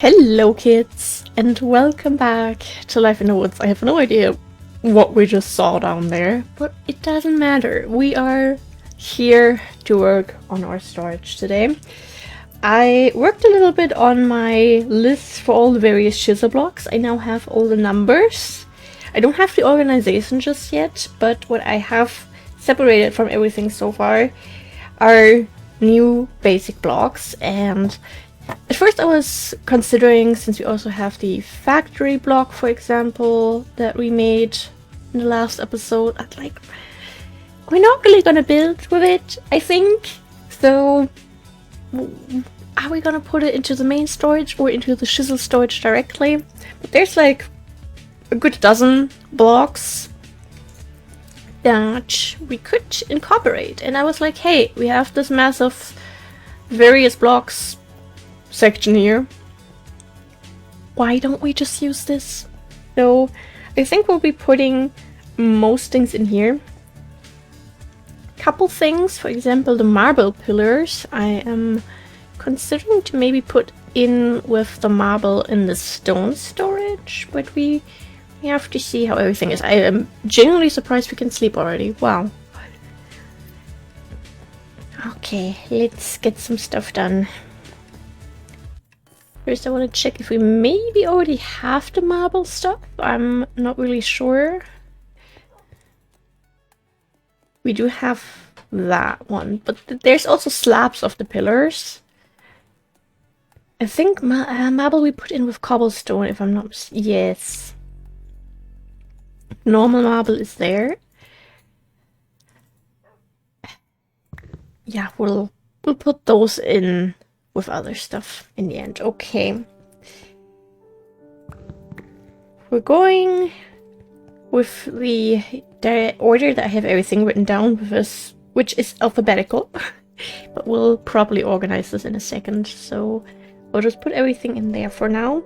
Hello kids, and welcome back to Life in the Woods. I have no idea what we just saw down there, but it doesn't matter. We are here to work on our storage today. I worked a little bit on my list for all the various chisel blocks. I now have all the numbers. I don't have the organization just yet, but what I have separated from everything so far are new basic blocks. And at first I was considering, since we also have the factory block, for example, that we made in the last episode, I'd like, we're not really gonna build with it, I think. So, are we gonna put it into the main storage or into the chisel storage directly? But there's like a good dozen blocks that we could incorporate. And I was like, hey, we have this massive various blocks section here. Why don't we just use this? So I think we'll be putting most things in here. Couple things, for example, the marble pillars, I am considering to maybe put in with the marble in the stone storage, but we have to see how everything is. I am genuinely surprised we can sleep already. Wow. Okay, let's get some stuff done. First I want to check if we maybe already have the marble stuff. I'm not really sure. We do have that one, but there's also slabs of the pillars. I think marble we put in with cobblestone, if I'm not mistaken. Yes. Normal marble is there. Yeah, we'll put those in with other stuff in the end. Okay. We're going with the order that I have everything written down with us, which is alphabetical. But we'll probably organize this in a second, so we'll just put everything in there for now.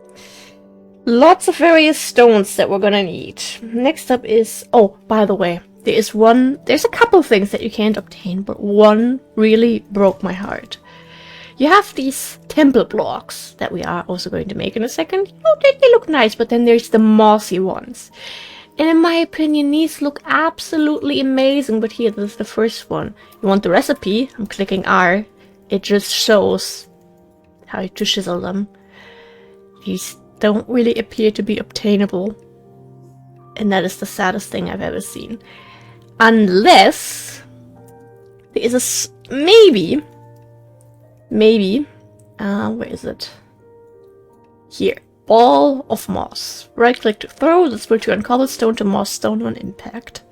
Lots of various stones that we're gonna need. Next up is, oh, by the way, there's a couple things that you can't obtain, but one really broke my heart. You have these temple blocks that we are also going to make in a second. You know, they look nice, but then there's the mossy ones. And in my opinion, these look absolutely amazing. But here, this is the first one. You want the recipe? I'm clicking R. It just shows how to chisel them. These don't really appear to be obtainable. And that is the saddest thing I've ever seen. Unless there is a maybe, where is it? Here. Ball of moss. Right click to throw. This will turn cobblestone to moss stone on impact.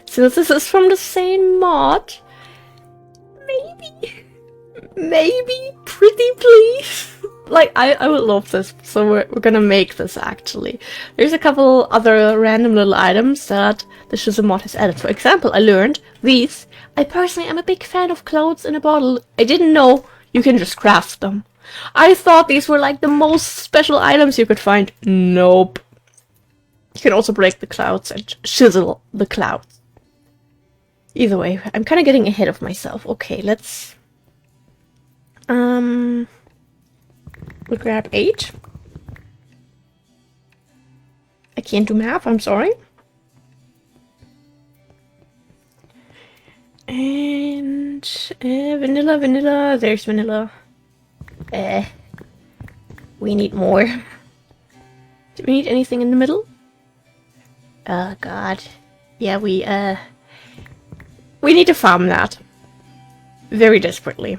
Since this is from the same mod, maybe, pretty please. Like, I would love this, so we're gonna make this actually. There's a couple other random little items that the Chisel mod has added. For example, I learned these. I personally am a big fan of clouds in a bottle. I didn't know you can just craft them. I thought these were like the most special items you could find. Nope. You can also break the clouds and chisel the clouds. Either way, I'm kind of getting ahead of myself. Okay, let's... we'll grab 8. I can't do math, I'm sorry. And vanilla, there's vanilla. We need more. Do we need anything in the middle? Oh god. Yeah, we need to farm that. Very desperately.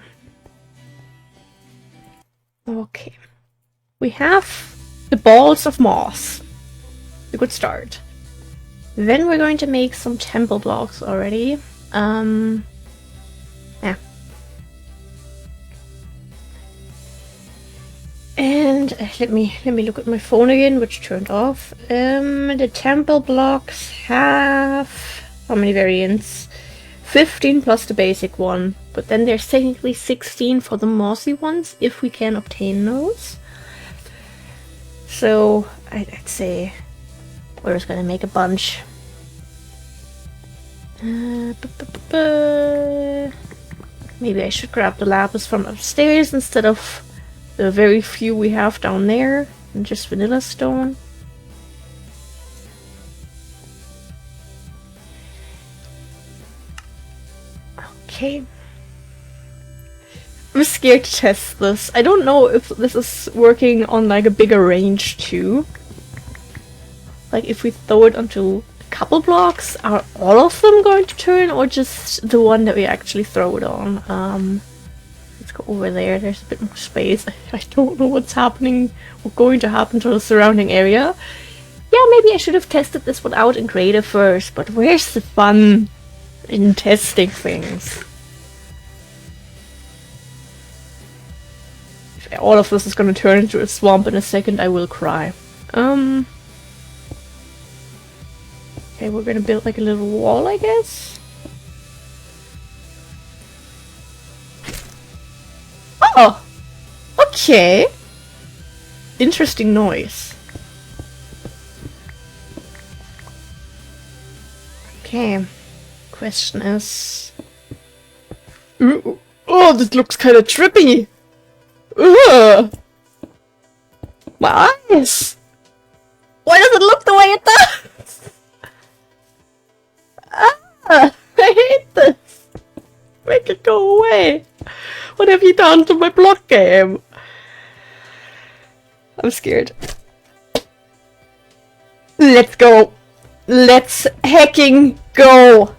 Okay. We have the balls of moss. A good start. Then we're going to make some temple blocks already. Yeah. And let me look at my phone again, which turned off. The temple blocks have how many variants? 15 plus the basic one, but then there's technically 16 for the mossy ones if we can obtain those. So I'd say we're just gonna make a bunch. Maybe I should grab the lapis from upstairs instead of the very few we have down there, and just vanilla stone. Okay. I'm scared to test this. I don't know if this is working on like a bigger range too. Like if we throw it onto a couple blocks, are all of them going to turn or just the one that we actually throw it on? Let's go over there. There's a bit more space. I don't know what's happening or going to happen to the surrounding area. Yeah, maybe I should have tested this one out in creative first, but where's the fun in testing things? If all of this is gonna turn into a swamp in a second, I will cry. Okay, we're gonna build like a little wall, I guess? Oh! Okay! Interesting noise. Okay. Question is... Ooh. Oh, this looks kind of trippy! Ugh. My eyes! Why does it look the way it does? Ah! I hate this! Make it go away! What have you done to my block game? I'm scared. Let's go! Let's hecking go!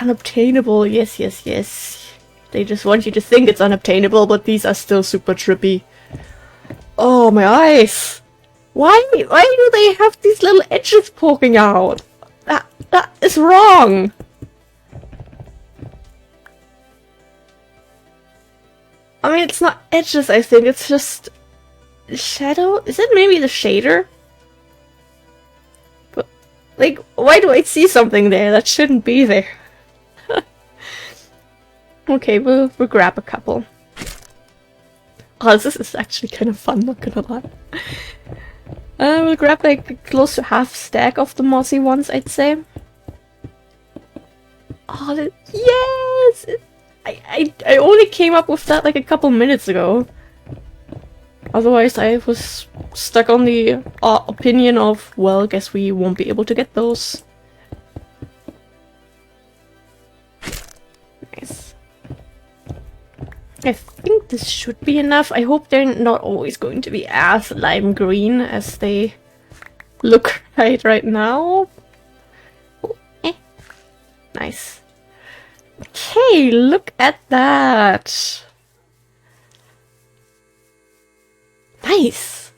Unobtainable, yes, yes, yes. They just want you to think it's unobtainable, but these are still super trippy. Oh, my eyes! Why do they have these little edges poking out? That is wrong! I mean, it's not edges, I think, it's just... shadow? Is it maybe the shader? But, like, why do I see something there that shouldn't be there? Okay, we'll grab a couple. Oh, this is actually kind of fun, not gonna lie. We'll grab like close to half stack of the mossy ones, I'd say. Oh, yes! I only came up with that like a couple minutes ago. Otherwise, I was stuck on the opinion of, well, guess we won't be able to get those. Nice. I think this should be enough. I hope they're not always going to be as lime green as they look right now. Oh, eh. Nice. Okay, look at that. Nice.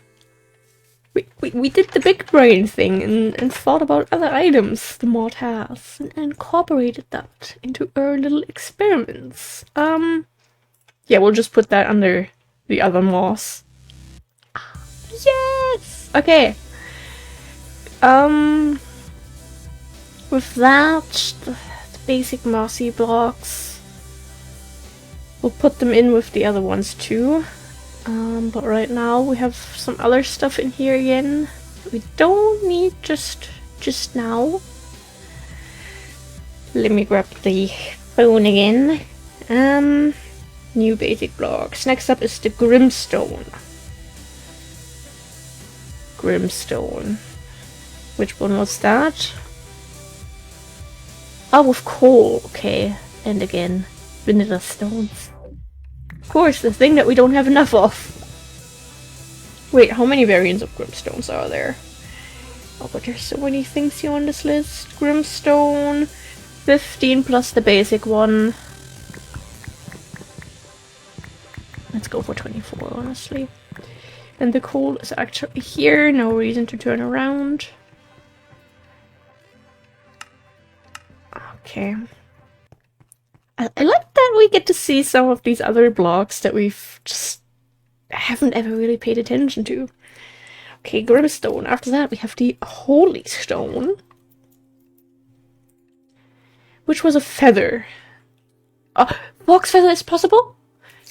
We did the big brain thing and thought about other items the mod has and incorporated that into our little experiments. Yeah, we'll just put that under the other moss. Yes! Okay. With that, the basic mossy blocks, we'll put them in with the other ones too. But right now we have some other stuff in here again that we don't need just now. Let me grab the phone again. New basic blocks. Next up is the Grimstone. Grimstone. Which one was that? Oh, with coal. Okay. And again, vanilla stones. Of course, the thing that we don't have enough of. Wait, how many variants of Grimstones are there? Oh, but there's so many things here on this list. Grimstone, 15 plus the basic one. Let's go for 24, honestly. And the coal is actually here, no reason to turn around. Okay. I like that we get to see some of these other blocks that we've just haven't ever really paid attention to. Okay, Grimstone. After that we have the Holy Stone, which was a feather. Fox feather is possible?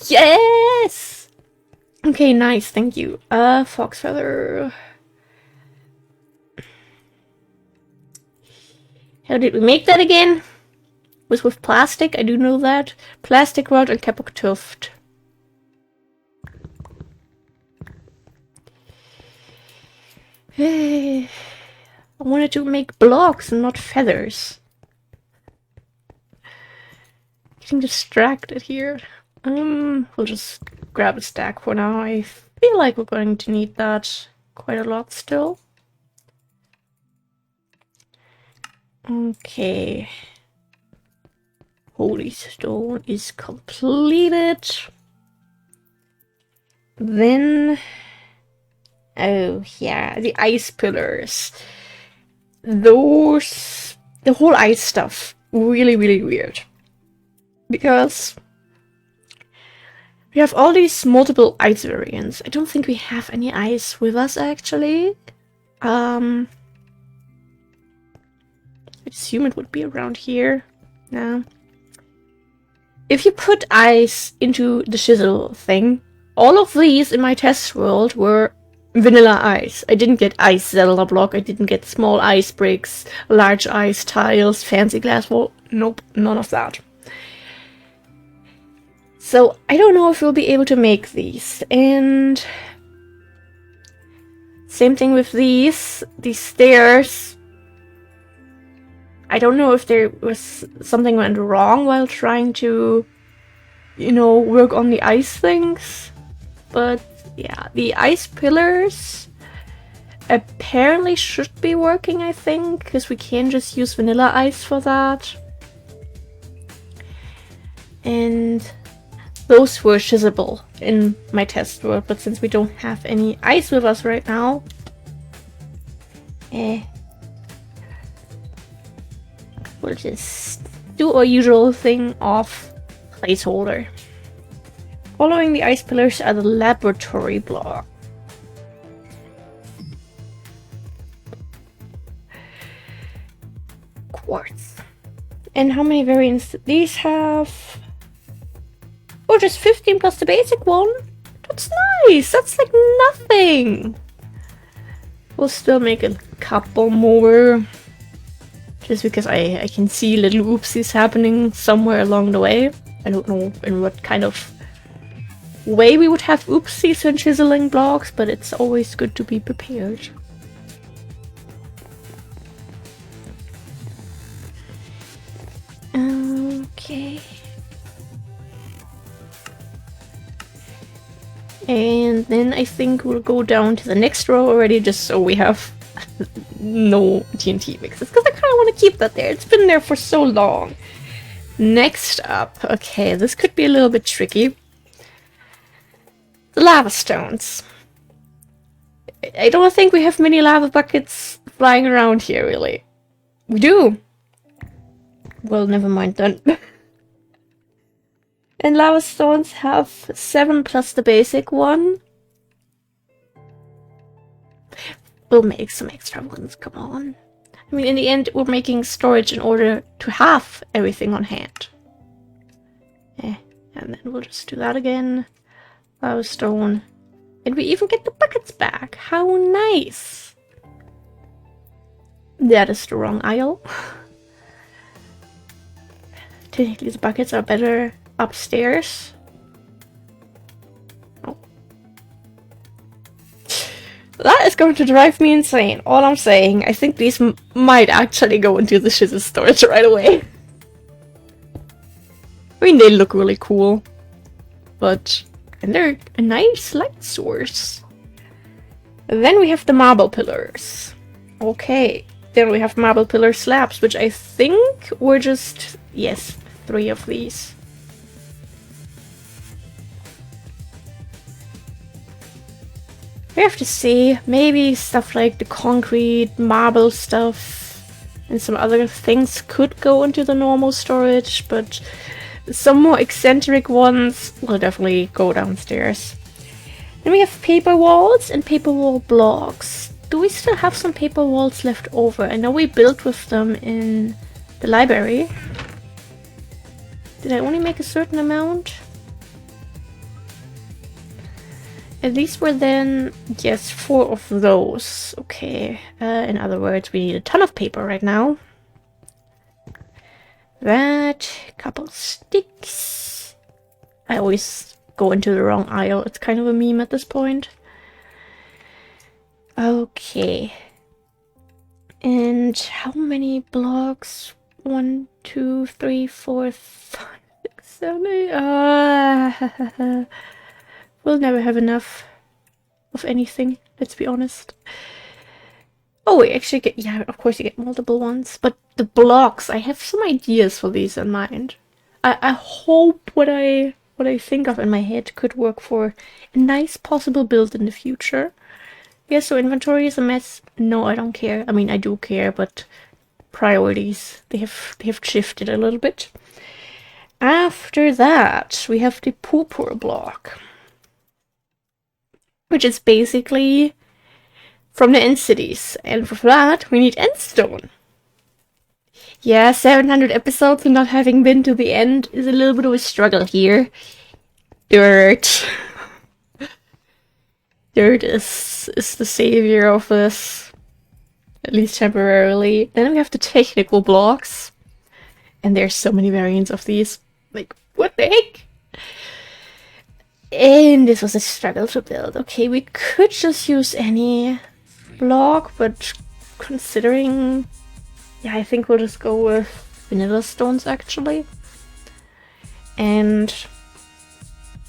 Yes! Okay, nice, thank you. Fox feather. How did we make that again? was with plastic, I do know that. Plastic rod and Kapok tuft. I wanted to make blocks and not feathers. Getting distracted here. We'll just grab a stack for now. I feel like we're going to need that quite a lot still. Okay. Holy stone is completed. Then... oh, yeah, the ice pillars. Those... the whole ice stuff. Really, really weird. Because... we have all these multiple ice variants. I don't think we have any ice with us, actually. I assume it would be around here. No. If you put ice into the chisel thing, all of these in my test world were vanilla ice. I didn't get ice Zelda block, I didn't get small ice bricks, large ice tiles, fancy glass wall. Nope, none of that. So I don't know if we'll be able to make these. And same thing with these stairs. I don't know if there was something went wrong while trying to, you know, work on the ice things. But yeah, the ice pillars apparently should be working, I think, because we can just use vanilla ice for that. And those were chiselable in my test world, but since we don't have any ice with us right now, we'll just do our usual thing of placeholder. Following the ice pillars are the laboratory block. Quartz. And how many variants do these have? Oh, just 15 plus the basic one. That's nice. That's like nothing. We'll still make a couple more. Just because I can see little oopsies happening somewhere along the way. I don't know in what kind of way we would have oopsies when chiseling blocks, but it's always good to be prepared. Okay. And then I think we'll go down to the next row already, just so we have no TNT mixes, because I kind of want to keep that there. It's been there for so long. Next up, okay, this could be a little bit tricky. The lava stones. I don't think we have many lava buckets flying around here, really. We do. Well, never mind then. And lava stones have 7 plus the basic one. We'll make some extra ones, come on. I mean, in the end, we're making storage in order to have everything on hand. And then we'll just do that again. Lava stone. And we even get the buckets back. How nice! That is the wrong aisle. Technically, the buckets are better upstairs. Oh. That is going to drive me insane. All I'm saying, I think these might actually go into the chisel storage right away. I mean, they look really cool. But... and they're a nice light source. Then we have the marble pillars. Okay. Then we have marble pillar slabs, which I think were just... yes, 3 of these. I have to say, maybe stuff like the concrete, marble stuff, and some other things could go into the normal storage, but some more eccentric ones will definitely go downstairs. Then we have paper walls and paper wall blocks. Do we still have some paper walls left over? I know we built with them in the library. Did I only make a certain amount? And these were then, yes, 4 of those. Okay, in other words, we need a ton of paper right now. That, couple sticks. I always go into the wrong aisle. It's kind of a meme at this point. Okay. And how many blocks? 1, 2, 3, 4, 5, 6, 7, 8. We'll never have enough of anything, let's be honest. Oh, we actually get, yeah, of course you get multiple ones, but the blocks, I have some ideas for these in mind. I hope what I think of in my head could work for a nice possible build in the future. Yeah, so inventory is a mess. No, I don't care. I mean, I do care, but priorities, they have shifted a little bit. After that, we have the purpur block, which is basically from the end cities, and for that we need endstone. Yeah, 700 episodes and not having been to the end is a little bit of a struggle here. Dirt. Dirt is the savior of this, at least temporarily. Then we have the technical blocks, and there's so many variants of these. Like, what the heck? And this was a struggle to build. Okay, we could just use any block, but considering, yeah, I think we'll just go with vanilla stones actually. And,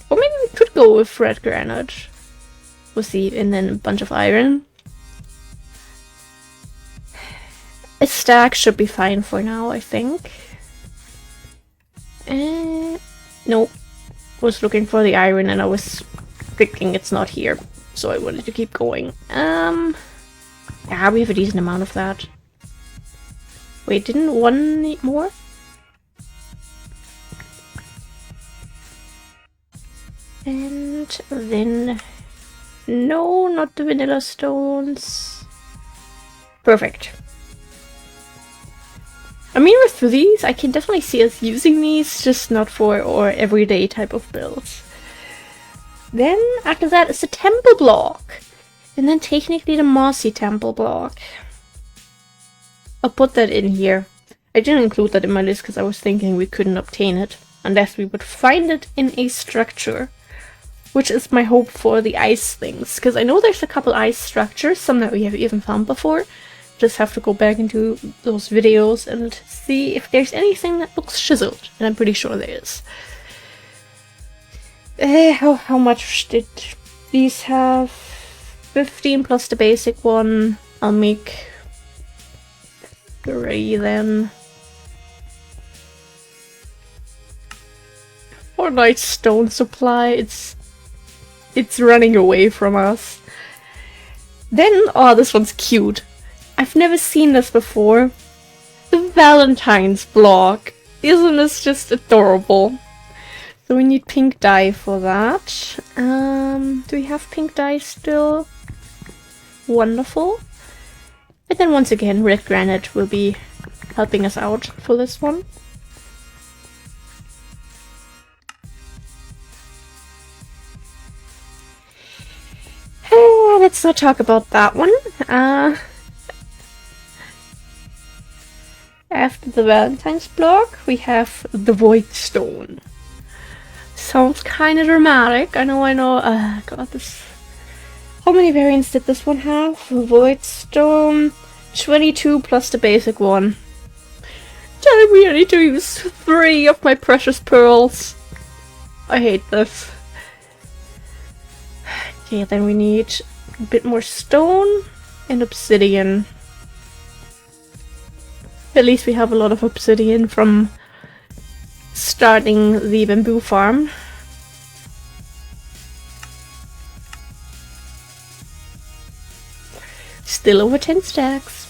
or maybe we could go with red granite. We'll see, and then a bunch of iron. A stack should be fine for now, I think. Nope. Was looking for the iron and I was thinking it's not here, so I wanted to keep going. Yeah, we have a decent amount of that. Wait, didn't one need more? And then, no, not the vanilla stones. Perfect. I mean, with these, I can definitely see us using these, just not for our everyday type of builds. Then, after that, is the temple block. And then technically the mossy temple block. I'll put that in here. I didn't include that in my list because I was thinking we couldn't obtain it unless we would find it in a structure. Which is my hope for the ice things. Because I know there's a couple ice structures, some that we have even found before. Just have to go back into those videos and see if there's anything that looks chiseled. And I'm pretty sure there is. How much did these have? 15 plus the basic one. I'll make 3 then. Our nice stone supply, it's running away from us. Then, oh, this one's cute. I've never seen this before. The Valentine's block. Isn't this just adorable? So we need pink dye for that. Do we have pink dye still? Wonderful. And then once again, red granite will be helping us out for this one. Let's not talk about that one. After the Valentine's block, we have the Void Stone. Sounds kind of dramatic. I know. God, this. How many variants did this one have? Void Stone, 22 plus the basic one. Telling me I need to use 3 of my precious pearls. I hate this. Okay, then we need a bit more stone and obsidian. At least we have a lot of obsidian from starting the bamboo farm. Still over 10 stacks.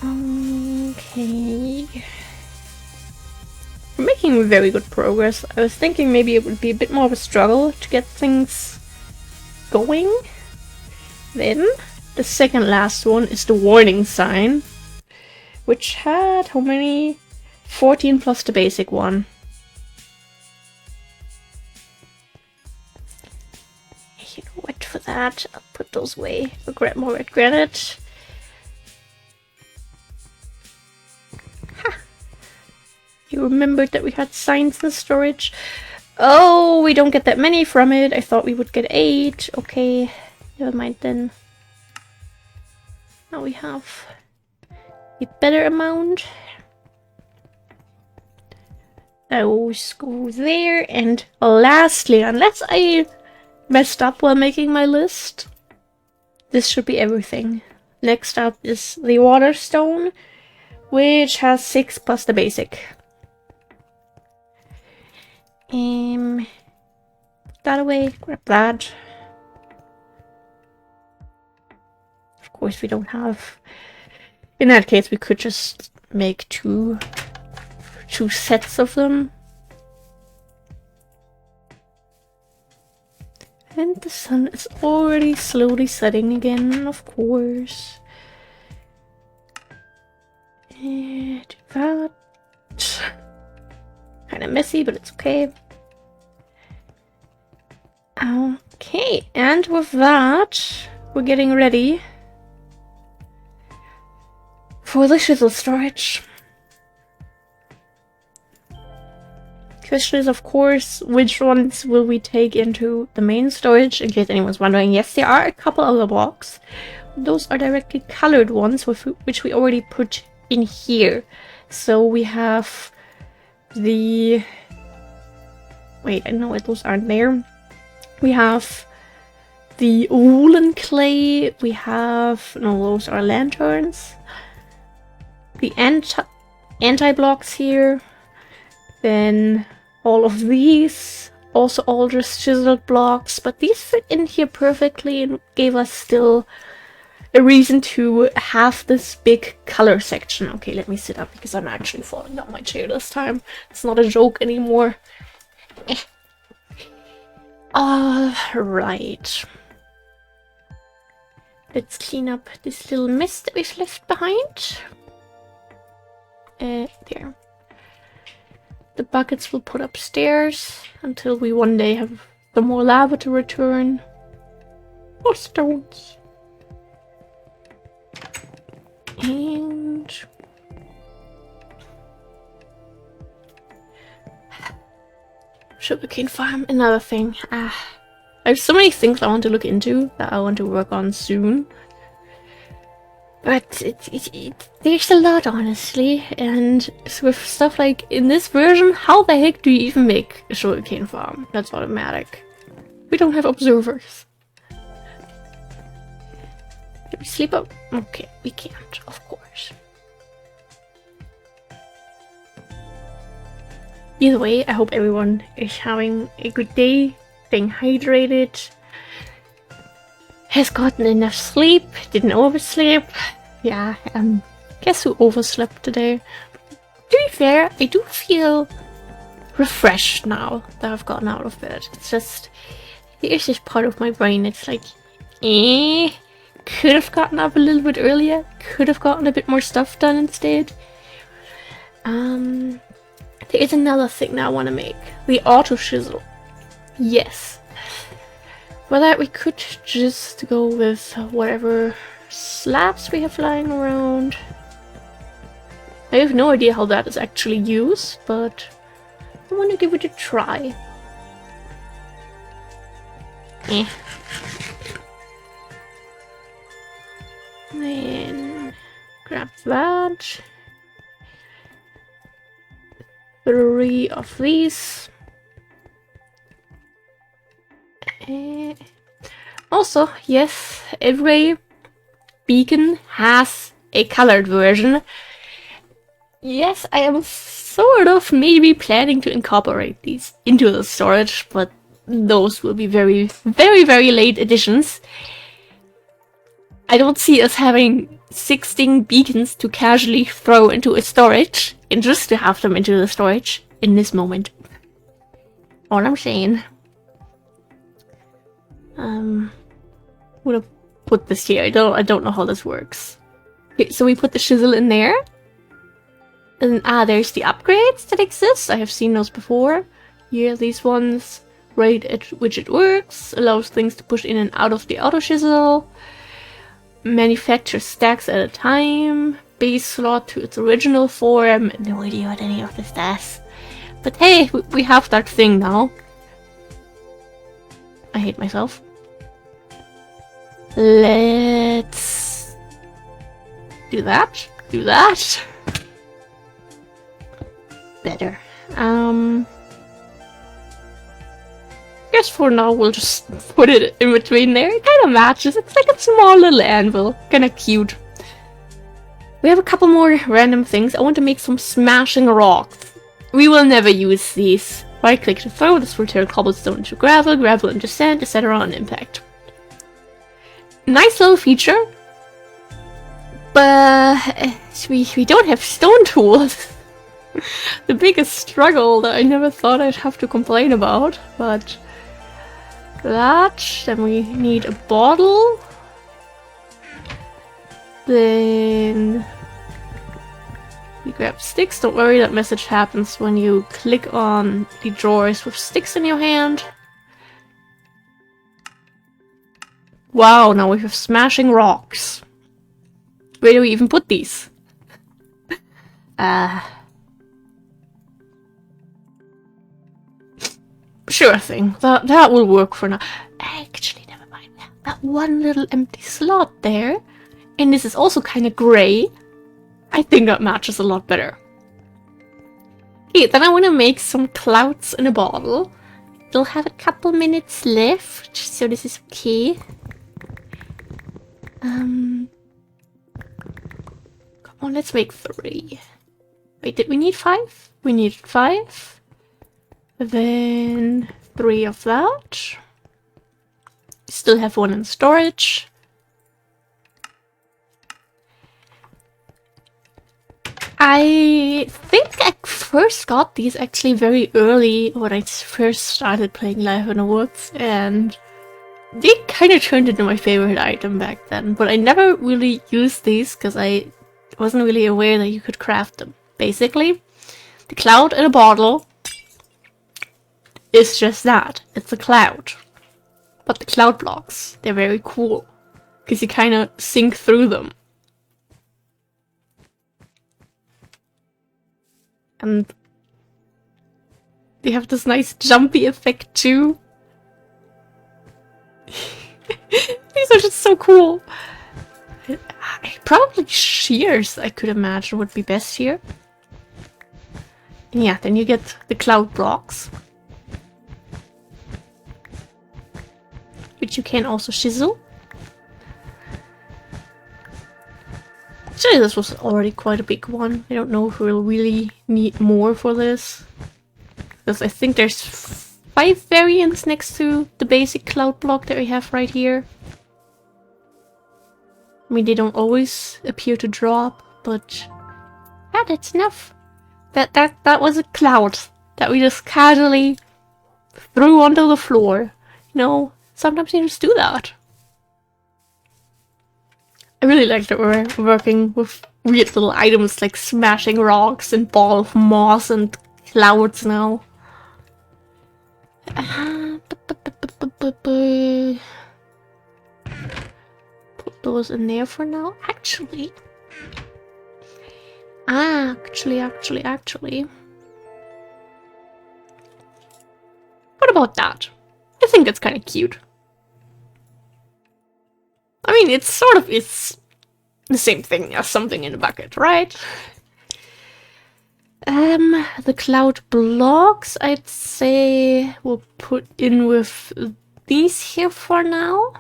Okay. We're making very good progress. I was thinking maybe it would be a bit more of a struggle to get things going. Then, the second last one is the warning sign, which had how many? 14 plus the basic one. You know what, for that, I'll put those away. I'll grab more red granite. remembered that we had signs in storage. Oh, we don't get that many from it. I thought we would get 8. Okay, never mind then. Now we have a better amount. Those go there. And lastly, unless I messed up while making my list, this should be everything. Next up is the water stone, which has 6 plus the basic. Put that away, grab that. Of course we don't have... In that case we could just make two sets of them. And the sun is already slowly setting again, of course. And that... Kind of messy, but it's okay. Okay, and with that, we're getting ready for the chisel storage. Question is, of course, which ones will we take into the main storage? In case anyone's wondering, yes, there are a couple other blocks. Those are directly colored ones, which we already put in here. So we have the... Wait, I know those aren't there. We have the woolen clay. We have... No, those are lanterns. The anti-blocks here. Then all of these. Also all just chiseled blocks. But these fit in here perfectly and gave us still a reason to have this big color section. Okay, let me sit up because I'm actually falling down my chair this time. It's not a joke anymore. Alright. Let's clean up this little mess that we've left behind. There. The buckets we'll put upstairs until we one day have some more lava to return. Or stones. And... Sugarcane farm, another thing. I have so many things I want to look into that I want to work on soon. But there's a lot, honestly. And with stuff like in this version, how the heck do you even make a sugarcane farm? That's automatic. We don't have observers. Can we sleep up? Okay, we can't, of course. Either way, I hope everyone is having a good day, staying hydrated, has gotten enough sleep, didn't oversleep. Yeah, guess who overslept today? To be fair, I do feel refreshed now that I've gotten out of bed. It's just, there's this part of my brain that's like, could have gotten up a little bit earlier, could have gotten a bit more stuff done instead. There is another thing that I want to make. The auto chisel. Yes. For that we could just go with whatever slabs we have lying around. I have no idea how that is actually used, but I want to give it a try. Then grab that. 3 of these. Also, yes, every beacon has a colored version. Yes, I am sort of maybe planning to incorporate these into the storage, but those will be very, very, very late additions. I don't see us having 16 beacons to casually throw into a storage, and just to have them into the storage in this moment. All I'm saying. I'm gonna put this here. I don't know how this works. Okay, so we put the chisel in there. And there's the upgrades that exist. I have seen those before. Here, these ones, rate at which it works, allows things to push in and out of the auto chisel. Manufacture stacks at a time. base slot to its original form. No idea what any of this does. But hey, we have that thing now. I hate myself. Let's do that. Do that. Better. Guess for now we'll just put it in between there. It kind of matches. It's like a small little anvil. Kind of cute. We have a couple more random things. I want to make some smashing rocks. We will never use these. Right click to throw. This will turn cobblestone into gravel, gravel into sand, etc. on impact. Nice little feature. But we don't have stone tools. The biggest struggle that I never thought I'd have to complain about. But that. Then we need a bottle. Then we grab sticks. Don't worry, that message happens when you click on the drawers with sticks in your hand. Wow, now we have smashing rocks. Where do we even put these? Sure thing. That will work for now. Actually, never mind. That one little empty slot there. And this is also kind of grey. I think that matches a lot better. Okay, then I want to make some clouds in a bottle. We'll have a couple minutes left, so this is okay. Come on, let's make 3. Wait, did we need 5? We need 5. Then 3 of that. Still have 1 in storage. I think I first got these actually very early when I first started playing Live in the Woods, and they kind of turned into my favorite item back then. But I never really used these because I wasn't really aware that you could craft them. Basically, the cloud in a bottle is just that. It's a cloud. But the cloud blocks, they're very cool because you kind of sink through them. And they have this nice jumpy effect too. These are just so cool. Probably shears, I could imagine, would be best here. And yeah, then you get the cloud blocks, which you can also chisel. Actually, this was already quite a big one. I don't know if we'll really need more for this, because I think there's 5 variants next to the basic cloud block that we have right here. I mean, they don't always appear to drop, but yeah, that's enough. That was a cloud that we just casually threw onto the floor. You know, sometimes you just do that. I really like that we're working with weird little items like smashing rocks and ball of moss and clouds now. Put those in there for now. Actually. What about that? I think that's kind of cute. I mean, it's the same thing as something in a bucket, right? The cloud blocks, I'd say we'll put in with these here for now.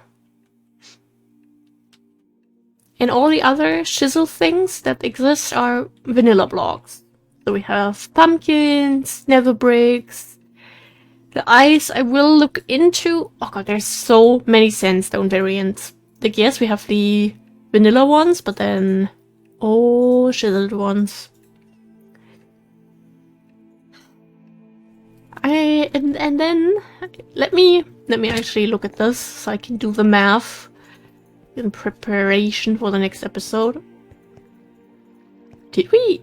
And all the other chisel things that exist are vanilla blocks. So we have pumpkins, nether bricks. The ice I will look into. Oh god, there's so many sandstone variants. Like, yes, we have the vanilla ones, but then all chiseled ones. And then let me actually look at this so I can do the math in preparation for the next episode. Did we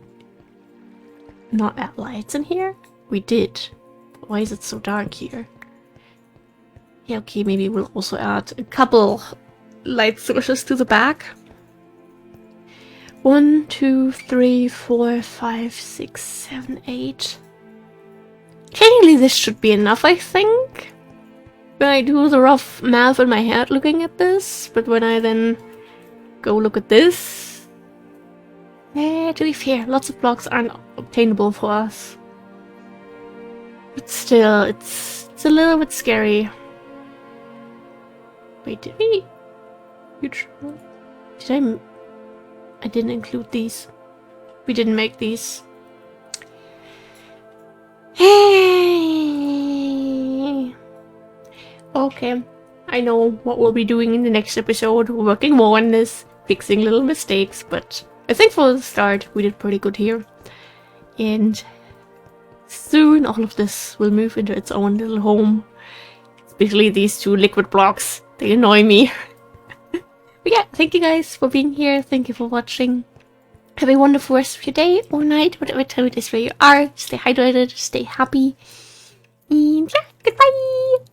not add lights in here? We did. But why is it so dark here? Yeah, okay, maybe we'll also add a couple light sources to the back. 1, 2, 3, 4, 5, 6, 7, 8. Technically this should be enough, I think. When I do the rough math in my head looking at this, but when I then go look at this... to be fair, lots of blocks aren't obtainable for us. But still, it's a little bit scary. Wait, did we... Did I didn't include these. We didn't make these. Hey. Okay, I know what we'll be doing in the next episode. We're working more on this, fixing little mistakes, but I think for the start we did pretty good here. And soon all of this will move into its own little home. Especially these two liquid blocks. They annoy me. But yeah, thank you guys for being here. Thank you for watching. Have a wonderful rest of your day or night, whatever time it is where you are. Stay hydrated, stay happy. And yeah, goodbye!